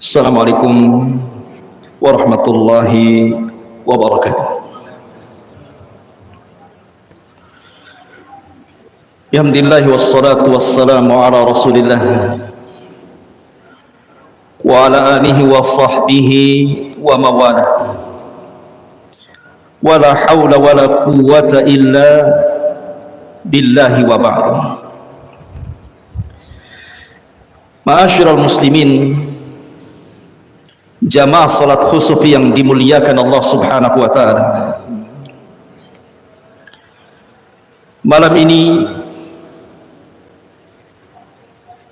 Assalamualaikum warahmatullahi wabarakatuh. Alhamdulillah wassalatu wassalamu ala Rasulillah wa ala alihi wa sahbihi wa mawalah. Wa la hawla wa la quwwata illa billahi wa ba'd. Ma'asyiral muslimin, jamaah salat khusuf yang dimuliakan Allah Subhanahu wa taala. Malam ini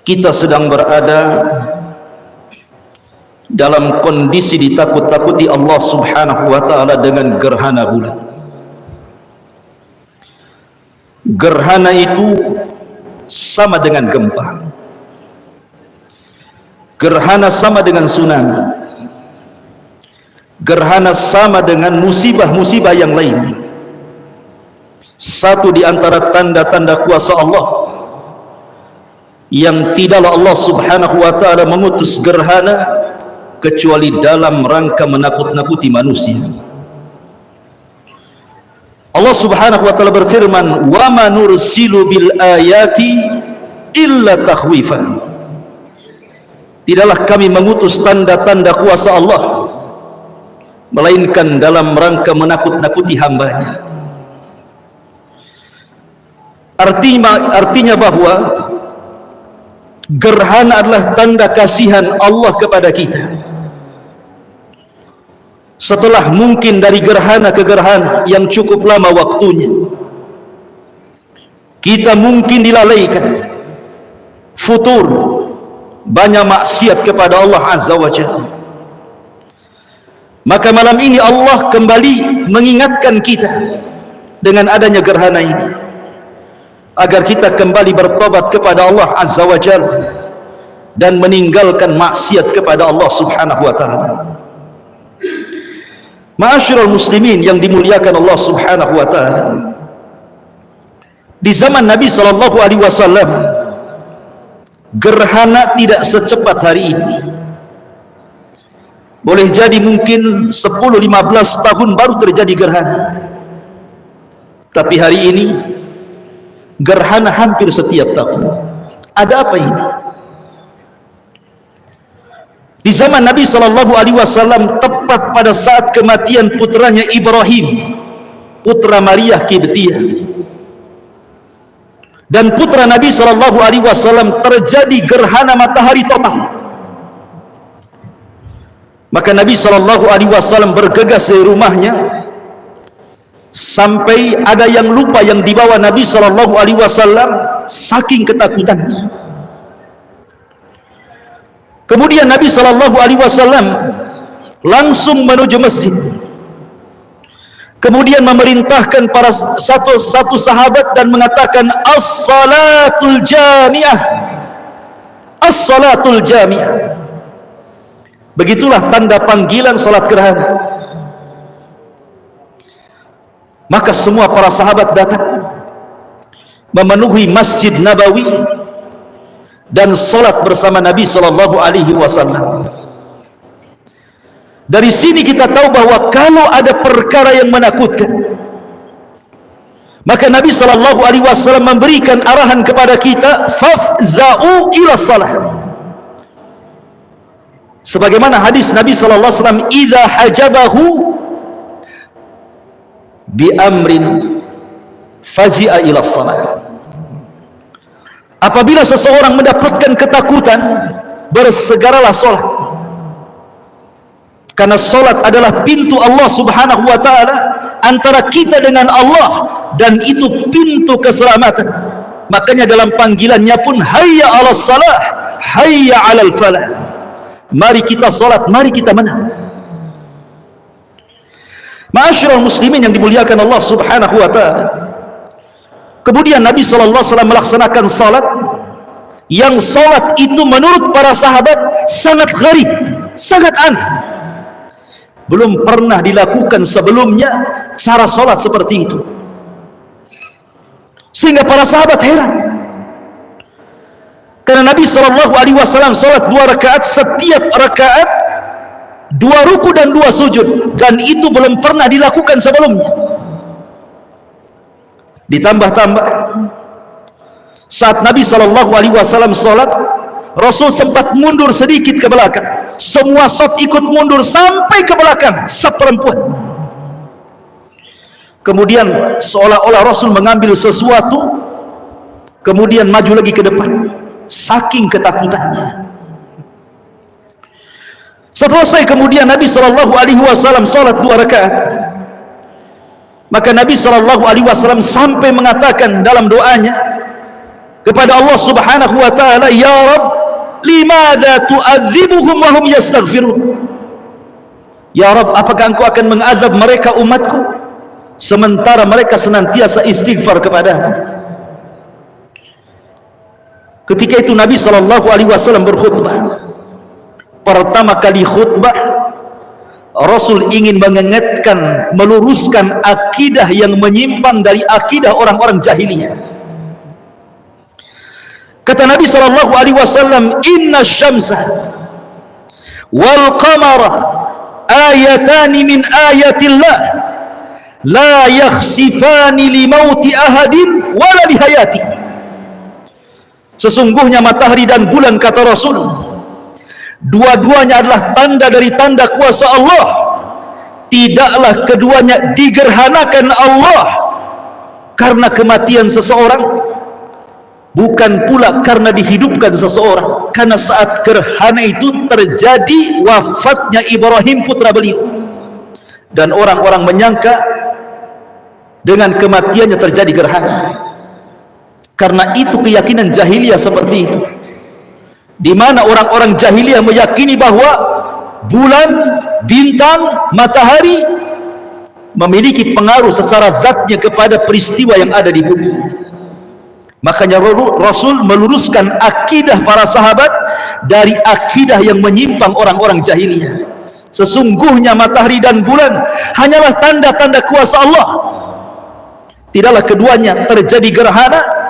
kita sedang berada dalam kondisi ditakut-takuti Allah Subhanahu wa taala dengan gerhana bulan. Gerhana itu sama dengan gempa. Gerhana sama dengan tsunami. Gerhana sama dengan musibah-musibah yang lain. Satu di antara tanda-tanda kuasa Allah yang tidaklah Allah Subhanahu wa taala mengutus gerhana kecuali dalam rangka menakut-nakuti manusia. Allah Subhanahu wa taala berfirman, "Wa ma nursilu bil ayati illa takhwifan." Tidaklah kami mengutus tanda-tanda kuasa Allah melainkan dalam rangka menakut-nakuti hambanya. Artinya bahwa gerhana adalah tanda kasihan Allah kepada kita. Setelah mungkin dari gerhana ke gerhana yang cukup lama waktunya, kita mungkin dilalaikan, futur, banyak maksiat kepada Allah Azza wa Jalla. Maka malam ini Allah kembali mengingatkan kita dengan adanya gerhana ini, agar kita kembali bertobat kepada Allah Azza wa Jalla dan meninggalkan maksiat kepada Allah Subhanahu wa taala. Ma'asyiral muslimin yang dimuliakan Allah Subhanahu wa taala, di zaman Nabi sallallahu alaihi wasallam gerhana tidak secepat hari ini. Boleh jadi mungkin 10-15 tahun baru terjadi gerhana. Tapi hari ini gerhana hampir setiap tahun. Ada apa ini? Di zaman Nabi SAW, tepat pada saat kematian putranya Ibrahim, putra Maria Kibtiyah, dan putra Nabi SAW, terjadi gerhana matahari total. Maka Nabi SAW bergegas dari rumahnya, sampai ada yang lupa yang dibawa Nabi SAW saking ketakutannya. Kemudian Nabi SAW langsung menuju masjid, kemudian memerintahkan para satu sahabat dan mengatakan, as-salatul jami'ah, as-salatul jami'ah. Begitulah tanda panggilan salat gerhana. Maka semua para sahabat datang memenuhi Masjid Nabawi dan salat bersama Nabi sallallahu alaihi wasallam. Dari sini kita tahu bahwa kalau ada perkara yang menakutkan, maka Nabi sallallahu alaihi wasallam memberikan arahan kepada kita, fafza'u ila salah. Sebagaimana hadis Nabi sallallahu alaihi wasallam, idza hajabahu bi amrin fazi'a ila salah. Apabila seseorang mendapatkan ketakutan, bersegeralah salat. Karena salat adalah pintu Allah Subhanahu wa taala antara kita dengan Allah, dan itu pintu keselamatan. Makanya dalam panggilannya pun, hayya 'alas salah, hayya 'alal falah. Mari kita salat, mari kita menang. Ma'asyiral muslimin yang dimuliakan Allah Subhanahu wa taala. Kemudian Nabi sallallahu alaihi wasallam melaksanakan salat, yang salat itu menurut para sahabat sangat gharib, sangat aneh. Belum pernah dilakukan sebelumnya cara salat seperti itu. Sehingga para sahabat heran. Karena Nabi SAW salat 2 rakaat, setiap rakaat 2 ruku dan 2 sujud, dan itu belum pernah dilakukan sebelumnya. Ditambah-tambah, saat Nabi SAW salat, Rasul sempat mundur sedikit ke belakang. Semua saf ikut mundur sampai ke belakang, saf perempuan. Kemudian seolah-olah Rasul mengambil sesuatu, kemudian maju lagi ke depan, saking ketakutannya. Selesai kemudian Nabi SAW salat 2 rakaat, maka Nabi SAW sampai mengatakan dalam doanya kepada Allah Subhanahu wa ta'ala, ya Rabb, limadha tu'adzibuhum wa hum yastaghfirun. Ya Rabb, apakah engkau akan mengazab mereka umatku sementara mereka senantiasa istighfar kepadamu? Ketika itu Nabi SAW berkhutbah. Pertama kali khutbah, Rasul ingin mengingatkan, meluruskan akidah yang menyimpang dari akidah orang-orang jahiliyah. Kata Nabi SAW, inna syamsa wal qamara ayatani min ayatillah la yakhsifani li mauti ahadin wala li hayati. Sesungguhnya matahari dan bulan, kata Rasul, dua-duanya adalah tanda dari tanda kuasa Allah. Tidaklah keduanya digerhanakan Allah karena kematian seseorang, bukan pula karena dihidupkan seseorang. Karena saat gerhana itu terjadi wafatnya Ibrahim putra beliau, dan orang-orang menyangka dengan kematiannya terjadi gerhana. Karena itu keyakinan jahiliyah seperti itu, di mana orang-orang jahiliyah meyakini bahwa bulan, bintang, matahari memiliki pengaruh secara zatnya kepada peristiwa yang ada di bumi. Makanya Rasul meluruskan akidah para sahabat dari akidah yang menyimpang orang-orang jahiliyah. Sesungguhnya matahari dan bulan hanyalah tanda-tanda kuasa Allah. Tidaklah keduanya terjadi gerhana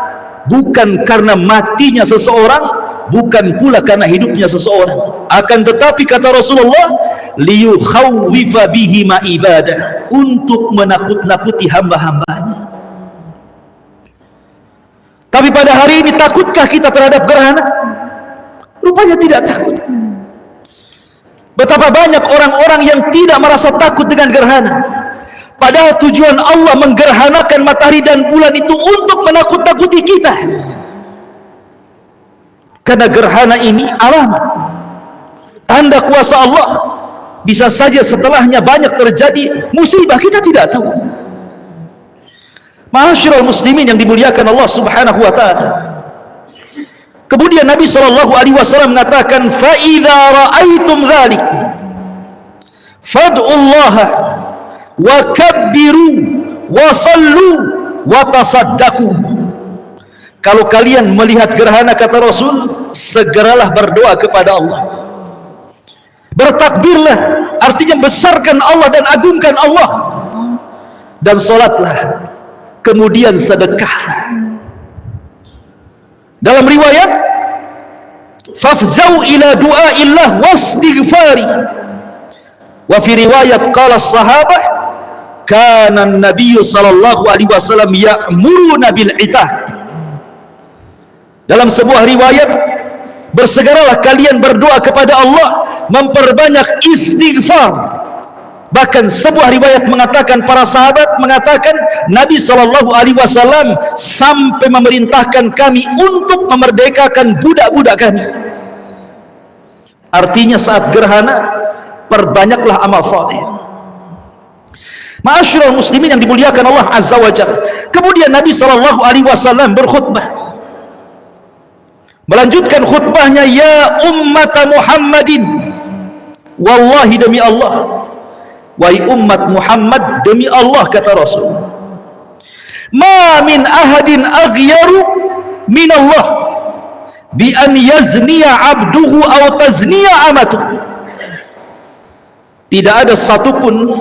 bukan karena matinya seseorang, bukan pula karena hidupnya seseorang. Akan tetapi, kata Rasulullah, liyukhawwifa bihi ma ibadah, untuk menakut-nakuti hamba-hambanya. Tapi pada hari ini takutkah kita terhadap gerhana? Rupanya tidak takut. Betapa banyak orang-orang yang tidak merasa takut dengan gerhana, padahal tujuan Allah menggerhanakan matahari dan bulan itu untuk menakut-nakuti kita. Karena gerhana ini alamat, tanda kuasa Allah. Bisa saja setelahnya banyak terjadi musibah, kita tidak tahu. Ma'asyiral muslimin yang dimuliakan Allah Subhanahu wa ta'ala. Kemudian Nabi SAW mengatakan, fa idza ra'aitum dzalik fad'ullaha wa kabbiru wa sallu wa tasaddaqu. Kalau kalian melihat gerhana, kata Rasul, segeralah berdoa kepada Allah, bertakbirlah, artinya besarkan Allah dan agungkan Allah, dan salatlah, kemudian sedekahlah. Dalam riwayat, fafzau ila du'aillah wastighfari. Wa fi riwayat qala sahabah, kana an-nabiy sallallahu alaihi wasallam ya'muruna bil itaq. Dalam sebuah riwayat, bersegeralah kalian berdoa kepada Allah, memperbanyak istighfar. Bahkan sebuah riwayat mengatakan, para sahabat mengatakan, Nabi SAW sampai memerintahkan kami untuk memerdekakan budak-budak kami. Artinya saat gerhana, perbanyaklah amal saleh. Ma'asyiral muslimin yang dimuliakan Allah Azza wa Jalla. Kemudian Nabi SAW berkhutbah, melanjutkan khutbahnya, ya ummata Muhammadin, wallahi demi Allah, wahai umat Muhammad, demi Allah, kata Rasul, ma min ahadin aghyaru min Allah bi an yazniya abduhu aw tazniya amatu. Tidak ada satupun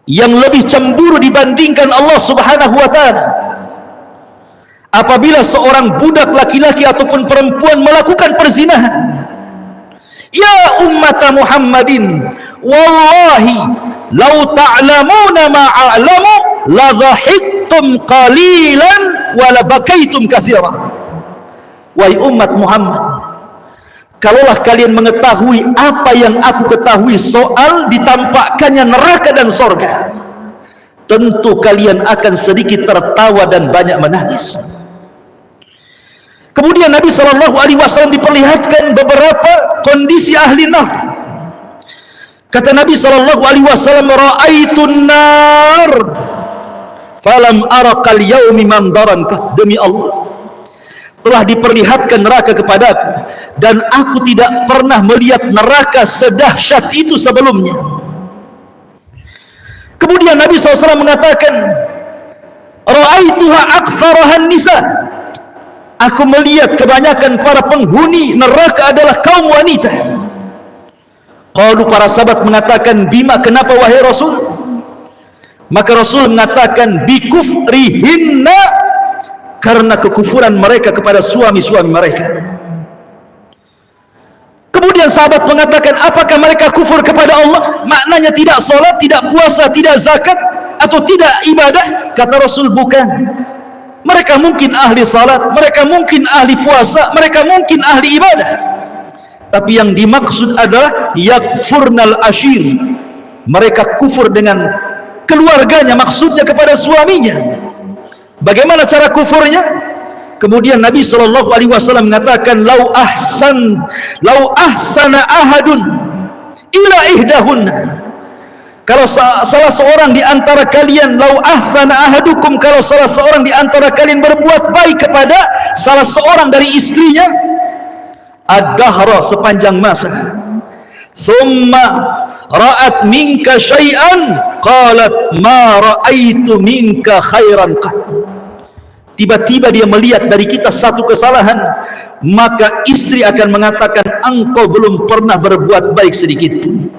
yang lebih cemburu dibandingkan Allah Subhanahu wa ta'ala apabila seorang budak laki-laki ataupun perempuan melakukan perzinahan. Ya ummata Muhammadin, wallahi law ta'lamuna ma a'lamu la dhahiktum qalilan wa la bakaitum katsira. Wahai umat Muhammad, kalaulah kalian mengetahui apa yang aku ketahui soal ditampakkannya neraka dan sorga, tentu kalian akan sedikit tertawa dan banyak menangis. Kemudian Nabi SAW diperlihatkan beberapa kondisi ahli nar. Kata Nabi SAW, ra'aitun nar falam arakal yaumi mandaran. Demi Allah, telah diperlihatkan neraka kepadaku, dan aku tidak pernah melihat neraka sedahsyat itu sebelumnya. Kemudian Nabi SAW mengatakan, ra'aituha aktsarahan nisa. Aku melihat kebanyakan para penghuni neraka adalah kaum wanita. Qalu, para sahabat mengatakan, bima, kenapa wahai Rasul? Maka Rasul mengatakan, bikufrihinna, karena kekufuran mereka kepada suami-suami mereka. Kemudian sahabat mengatakan, apakah mereka kufur kepada Allah? Maknanya tidak salat, tidak puasa, tidak zakat, atau tidak ibadah? Kata Rasul, bukan. Mereka mungkin ahli salat, mereka mungkin ahli puasa, mereka mungkin ahli ibadah, tapi yang dimaksud adalah yakfurnal ashir. Mereka kufur dengan keluarganya, maksudnya kepada suaminya. Bagaimana cara kufurnya? Kemudian Nabi SAW mengatakan, lau ahsana ahadun ila ihdahunna. Kalau salah seorang di antara kalian, lau ahsana ahadukum, kalau salah seorang di antara kalian berbuat baik kepada salah seorang dari istrinya, ad-dahra, sepanjang masa, summa ra'at minka syai'an qalat ma ra'aitu minka khairan qat. Tiba-tiba dia melihat dari kita satu kesalahan, maka istri akan mengatakan, engkau belum pernah berbuat baik sedikit pun.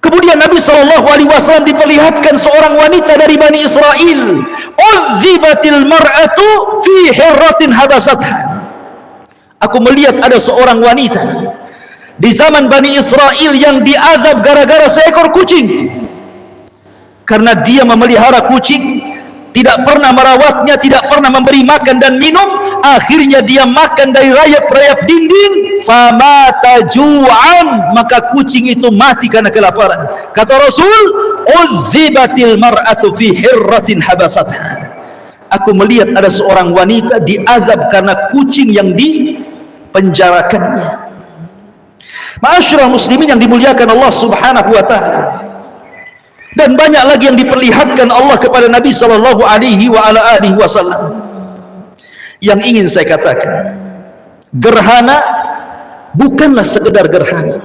Kemudian Nabi SAW diperlihatkan seorang wanita dari Bani Israel, uzibatil mar'atu fi hirratin habasatha. Aku melihat ada seorang wanita di zaman Bani Israel yang diazab gara-gara seekor kucing, karena dia memelihara kucing, tidak pernah merawatnya, tidak pernah memberi makan dan minum. Akhirnya dia makan dari rayap-rayap dinding, famata ju'an, maka kucing itu mati karena kelaparan. Kata Rasul, uzibatil mar'atu fi hirratin habasatha. Aku melihat ada seorang wanita diazab karena kucing yang dipenjarakannya. Ma'asyiral muslimin yang dimuliakan Allah Subhanahu wa taala. Dan banyak lagi yang diperlihatkan Allah kepada Nabi sallallahu alaihi wasallam. Yang ingin saya katakan, gerhana bukanlah sekedar gerhana,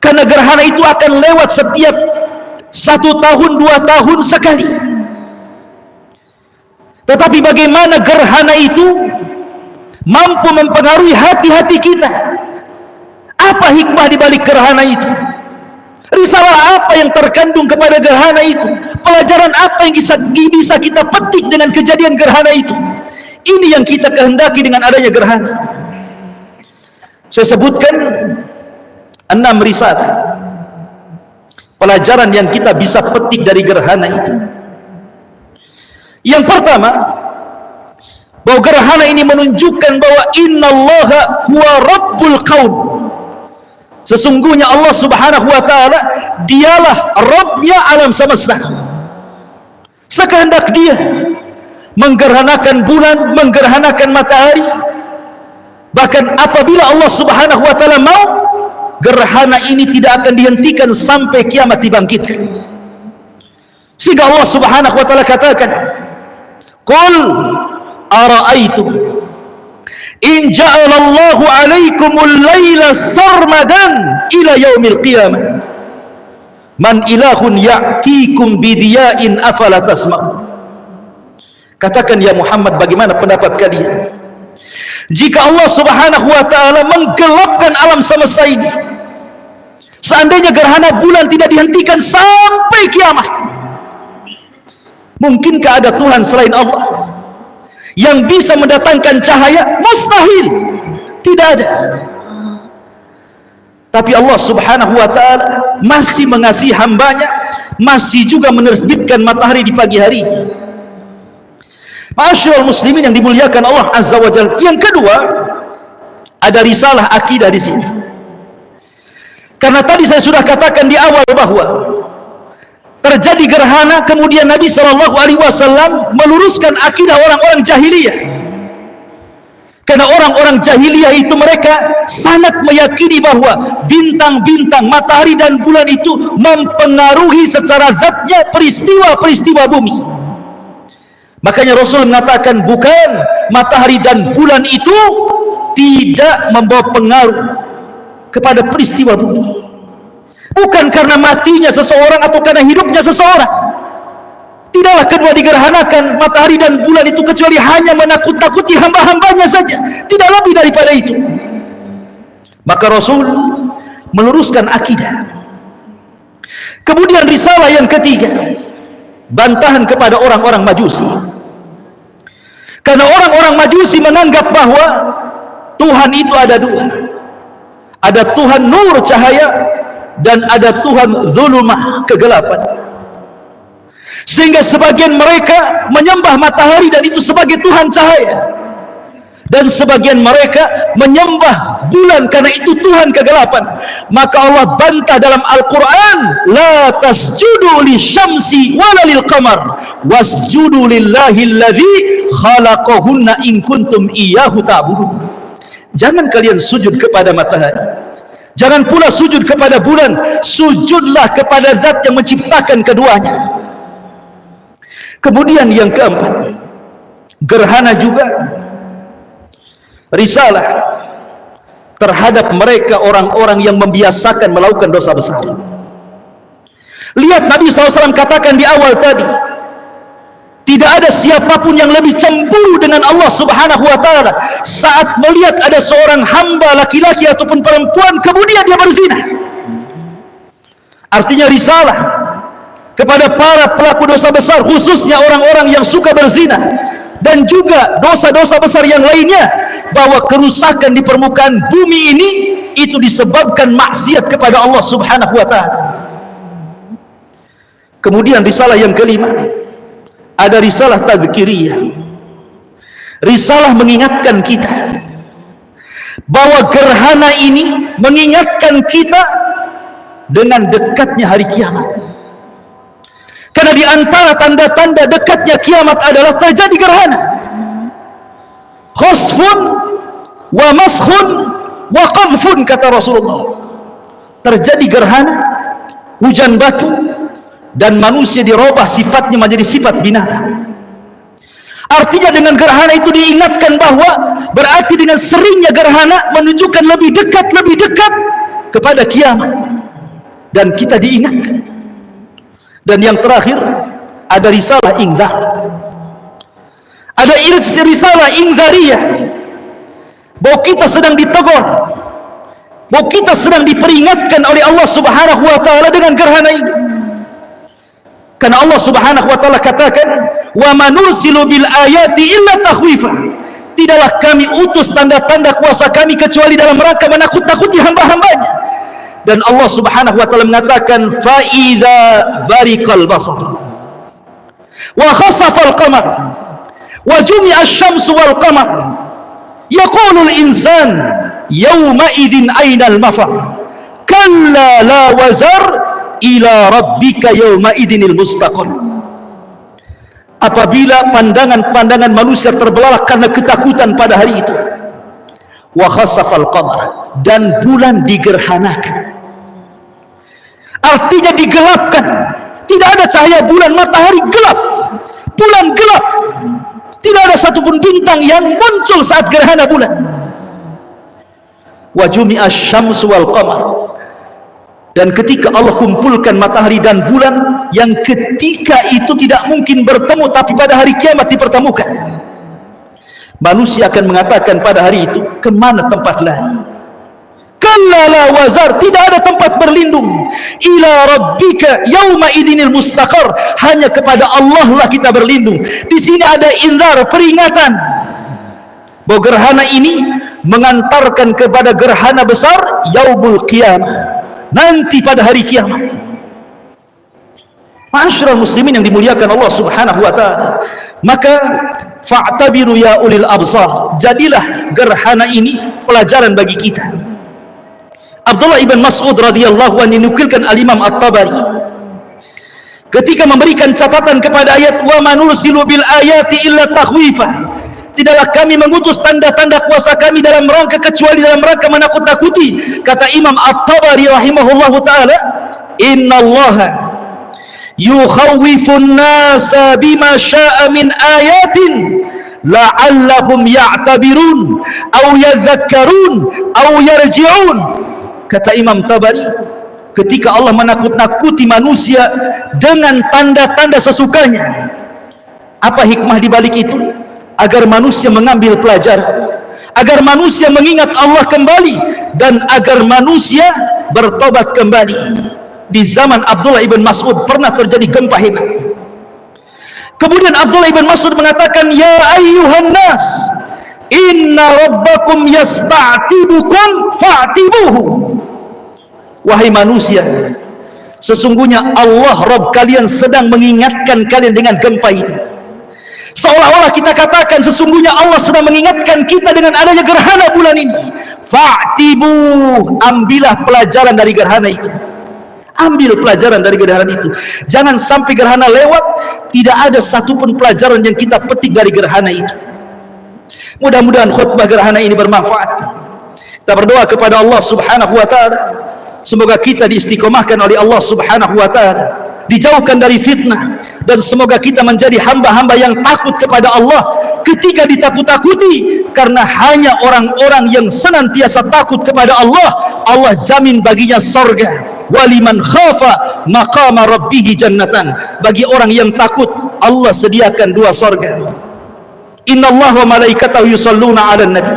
karena gerhana itu akan lewat setiap 1 tahun 2 tahun sekali. Tetapi bagaimana gerhana itu mampu mempengaruhi hati-hati kita? Apa hikmah di balik gerhana itu? Risalah apa yang terkandung kepada gerhana itu? Pelajaran apa yang bisa kita petik dengan kejadian gerhana itu? Ini yang kita kehendaki dengan adanya gerhana. Saya sebutkan 6 risalah pelajaran yang kita bisa petik dari gerhana itu. Yang pertama, bahwa gerhana ini menunjukkan bahwa innallaha huwa rabbul qaum. Sesungguhnya Allah Subhanahu wa taala dialah Rabbnya alam semesta. Sekehendak dia menggerhanakan bulan, menggerhanakan matahari. Bahkan apabila Allah Subhanahu wa taala mau, gerhana ini tidak akan dihentikan sampai kiamat dibangkitkan. Sehingga Allah Subhanahu wa taala katakan, qul ara'aitum in ja'alallahu 'alaikumul laila sarmadan ila yaumil qiyamah man ilahun ya'tikum bidiya'in afala tasma'un. Katakan ya Muhammad, bagaimana pendapat kalian jika Allah Subhanahu wa taala menggelapkan alam semesta ini, seandainya gerhana bulan tidak dihentikan sampai kiamat, Mungkinkah ada Tuhan selain Allah yang bisa mendatangkan cahaya? Mustahil, tidak ada. Tapi Allah subhanahu wa ta'ala masih mengasihi hambanya, masih juga menerbitkan matahari di pagi harinya. Ma'asyiral muslimin yang dimuliakan Allah azza wa jalla. Yang kedua, ada risalah akidah di sini. Karena tadi saya sudah katakan di awal bahwa terjadi gerhana, kemudian Nabi SAW meluruskan akidah orang-orang jahiliyah. Karena orang-orang jahiliyah itu mereka sangat meyakini bahwa bintang-bintang, matahari dan bulan itu mempengaruhi secara zatnya peristiwa-peristiwa bumi. Makanya Rasul mengatakan, bukan, matahari dan bulan itu tidak membawa pengaruh kepada peristiwa bumi. Bukan karena matinya seseorang atau karena hidupnya seseorang. Tidaklah kedua digerhanakan, matahari dan bulan itu, kecuali hanya menakut-nakuti hamba-hambanya saja, tidak lebih daripada itu. Maka Rasul meluruskan akidah. Kemudian risalah yang ketiga, bantahan kepada orang-orang Majusi. Karena orang-orang Majusi menganggap bahwa Tuhan itu ada dua. Ada Tuhan nur, cahaya, dan ada Tuhan zulumah, kegelapan. Sehingga sebagian mereka menyembah matahari dan itu sebagai Tuhan cahaya, dan sebagian mereka menyembah bulan karena itu Tuhan kegelapan. Maka Allah bantah dalam Al-Quran, la tasjudu lisyamsi wala lilqamar wasjudu lillahi alladhi khalaqahunna in kuntum iyyahu ta'budun. Jangan kalian sujud kepada matahari, jangan pula sujud kepada bulan, sujudlah kepada zat yang menciptakan keduanya. Kemudian yang keempat, gerhana juga risalah terhadap mereka orang-orang yang membiasakan melakukan dosa besar. Lihat Nabi SAW katakan di awal tadi, tidak ada siapapun yang lebih cemburu dengan Allah subhanahu wa ta'ala saat melihat ada seorang hamba laki-laki ataupun perempuan kemudian dia berzina. Artinya risalah kepada para pelaku dosa besar, khususnya orang-orang yang suka berzina, dan juga dosa-dosa besar yang lainnya, bahwa kerusakan di permukaan bumi ini itu disebabkan maksiat kepada Allah subhanahu wa ta'ala. Kemudian risalah yang kelima, ada risalah tadzkiriyah. Risalah mengingatkan kita bahwa gerhana ini mengingatkan kita dengan dekatnya hari kiamat. Karena di antara tanda-tanda dekatnya kiamat adalah terjadi gerhana. Khasfun wa maskhun wa qadhfun, kata Rasulullah. Terjadi gerhana, hujan batu, dan manusia dirubah sifatnya menjadi sifat binatang. Artinya dengan gerhana itu diingatkan bahwa berarti dengan seringnya gerhana menunjukkan lebih dekat kepada kiamat, dan kita diingatkan. Dan yang terakhir, ada risalah ingzar. Ada risalah ingzariyah, bahwa kita sedang ditegur, bahwa kita sedang diperingatkan oleh Allah subhanahu wa ta'ala dengan gerhana ini. Karena Allah subhanahu wa ta'ala katakan, wa manursilu bil ayati illa takhwifa. Tidaklah kami utus tanda-tanda kuasa kami kecuali dalam rangka menakut-nakuti hamba-hambanya. Dan Allah subhanahu wa ta'ala mengatakan, fa'idha barikal basar wa khasafal qamar wa jumi'a syamsu wal qamar yaqulul insan yawma idhin aynal mafar kalla la wazar ila rabbika yawma idhinil mustaqar. Apabila pandangan-pandangan manusia terbelalak karena ketakutan pada hari itu, wa khasafal qamar, dan bulan digerhanakan. Artinya digelapkan, tidak ada cahaya bulan, matahari gelap, bulan gelap, tidak ada satupun bintang yang muncul saat gerhana bulan. Wa jumi'a syamsu wal qamar, dan ketika Allah kumpulkan matahari dan bulan yang ketika itu tidak mungkin bertemu, tapi pada hari kiamat dipertemukan, manusia akan mengatakan pada hari itu, kemana tempat lari? kalla la wazar, tidak ada tempat berlindung. Ila rabbika yauma idinil mustaqar, hanya kepada Allah lah kita berlindung. Di sini ada inzar, peringatan bahwa gerhana ini mengantarkan kepada gerhana besar yaumul qiyamah, nanti pada hari kiamat. Ma'asyiral muslimin yang dimuliakan Allah Subhanahu wa taala, maka fa'tabiru ya ulil absar, jadilah gerhana ini pelajaran bagi kita. Abdullah ibn Mas'ud radhiyallahu anhu dinukilkan al-Imam At-Tabari ketika memberikan catatan kepada ayat wa manursilu bil ayati illa takhwifa, tidaklah kami mengutus tanda-tanda kuasa kami dalam rangka kecuali dalam rangka menakut-nakuti. Kata Imam At-Tabari rahimahullahu taala, innallaha yukhawwifun nasa bima sya'a min ayatin la'allahum ya'tabirun aw yadhakkarun aw yarji'un. Kata Imam Tabari, ketika Allah menakut-nakuti manusia dengan tanda-tanda sesukanya, apa hikmah di balik itu? Agar manusia mengambil pelajaran, agar manusia mengingat Allah kembali, dan agar manusia bertobat kembali. Di zaman Abdullah ibn Mas'ud pernah terjadi gempa hebat. Kemudian Abdullah ibn Mas'ud mengatakan, ya ayyuhan nas, inna rabbakum yasta'tibukum fa'tibuhu. Wahai manusia, sesungguhnya Allah Rabb kalian sedang mengingatkan kalian dengan gempa ini. Seolah-olah kita katakan sesungguhnya Allah sedang mengingatkan kita dengan adanya gerhana bulan ini. Fa'tibu, ambillah pelajaran dari gerhana itu. Ambil pelajaran dari gerhana itu. Jangan sampai gerhana lewat, tidak ada satupun pelajaran yang kita petik dari gerhana itu. Mudah-mudahan khutbah gerhana ini bermanfaat. Kita berdoa kepada Allah Subhanahu wa taala, semoga kita diistiqomahkan oleh Allah Subhanahu wa taala, dijauhkan dari fitnah, dan semoga kita menjadi hamba-hamba yang takut kepada Allah ketika ditakut-takuti. Karena hanya orang-orang yang senantiasa takut kepada Allah, Allah jamin baginya surga. Waliman khafa maqama rabbih jannatan, bagi orang yang takut Allah sediakan 2 surga. Innallaha wa malaikatahu yusalluna 'alan nabi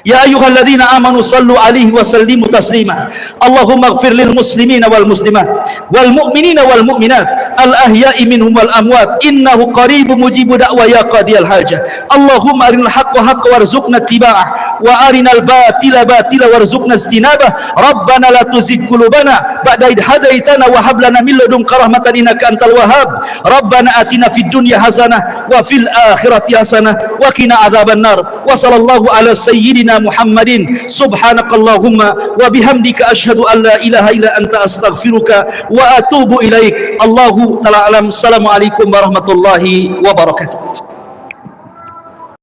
ya ayyuhalladzina amanu sallu alaihi wa sallimu taslima. Allahumma ighfir lil muslimina wal muslimat wal mu'minina wal mu'minat al ahya'i minhum wal amwat innahu qaribun mujibu da'wa ya qadiyal hajah. Allahumma arinal haqqa haqqan warzuqna ittiba'ah wa arinal batila batila warzuqna istinabah. Rabbana la tuzigh qulubana ba'da idh hadaitana wa hab lana min ladunka rahmatan innaka antal wahhab. Rabbana atina fid dunya hasanah wa fil akhirati hasanah wa qina adzabannar. Wa sallallahu ala sayyidina Muhammadin. Subhanakallahumma wa bihamdika asyhadu an la ilaha illa anta astaghfiruka wa atubu ilaik. Allahu ta'ala alam. Assalamualaikum warahmatullahi wabarakatuh.